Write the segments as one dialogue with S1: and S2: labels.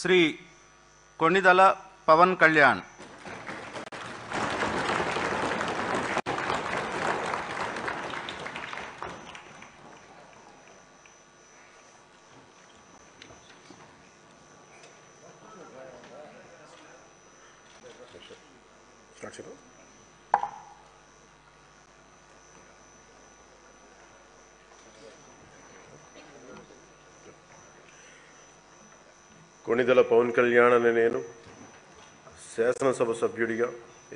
S1: శ్రీ కొణిదల పవన్ కళ్యాణ్.
S2: కొణిదల పవన్ కళ్యాణ్ అనే నేను శాసనసభ సభ్యుడిగా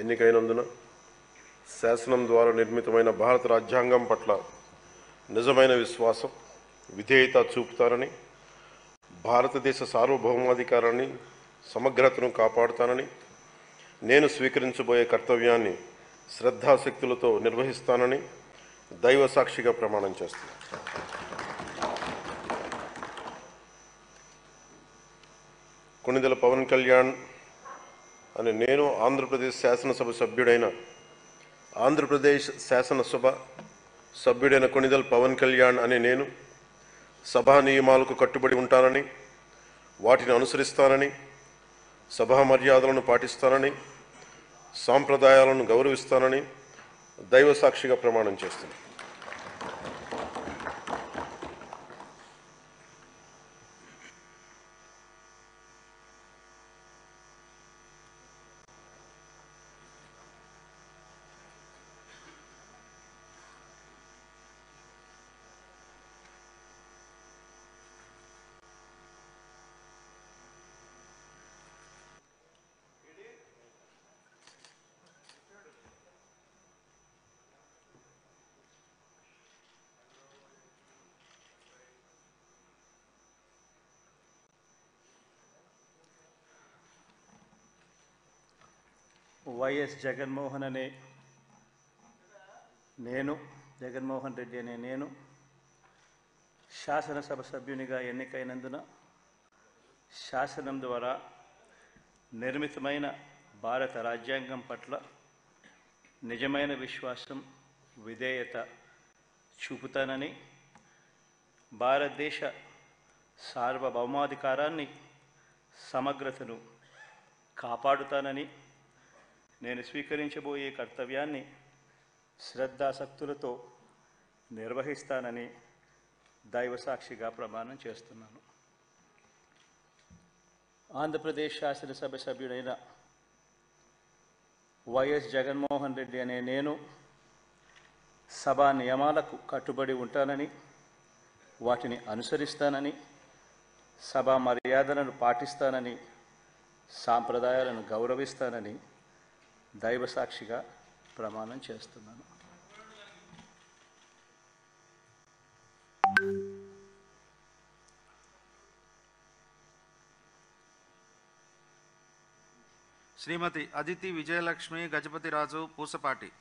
S2: ఎన్నికైనందున శాసనం ద్వారా నిర్మితమైన భారత రాజ్యాంగం పట్ల నిజమైన విశ్వాసం, విధేయత చూపుతానని, భారతదేశ సార్వభౌమాధికారాన్ని, సమగ్రతను కాపాడుతానని, నేను స్వీకరించబోయే కర్తవ్యాన్ని శ్రద్ధాశక్తులతో నిర్వహిస్తానని దైవ సాక్షిగా ప్రమాణం చేస్తాను. కొణిదెల పవన్ కళ్యాణ్ అనే నేను ఆంధ్రప్రదేశ్ శాసనసభ సభ్యుడైన కొణిదెల పవన్ కళ్యాణ్ అనే నేను సభా నియమాలకు కట్టుబడి ఉంటానని, వాటిని అనుసరిస్తానని, సభా మర్యాదలను పాటిస్తానని, సాంప్రదాయాలను గౌరవిస్తానని దైవ సాక్షిగా ప్రమాణం చేస్తున్నాను.
S3: వైఎస్ జగన్మోహన్ రెడ్డి అనే నేను శాసనసభ సభ్యునిగా ఎన్నికైనందున శాసనం ద్వారా నిర్మితమైన భారత రాజ్యాంగం పట్ల నిజమైన విశ్వాసం, విధేయత చూపుతానని, భారతదేశ సార్వభౌమాధికారాన్ని, సమగ్రతను కాపాడుతానని, నేను స్వీకరించబోయే కర్తవ్యాన్ని శ్రద్ధాశక్తులతో నిర్వహిస్తానని దైవ సాక్షిగా ప్రమాణం చేస్తున్నాను. ఆంధ్రప్రదేశ్ శాసనసభ సభ్యుడైన వైఎస్ జగన్మోహన్ రెడ్డి అనే నేను సభా నియమాలకు కట్టుబడి ఉంటానని, వాటిని అనుసరిస్తానని, సభా మర్యాదలను పాటిస్తానని, సాంప్రదాయాలను గౌరవిస్తానని దైవ సాక్షిగా ప్రమాణం చేస్తున్నాను.
S1: శ్రీమతి అదితి విజయలక్ష్మి గజపతిరాజు పూసపాటి.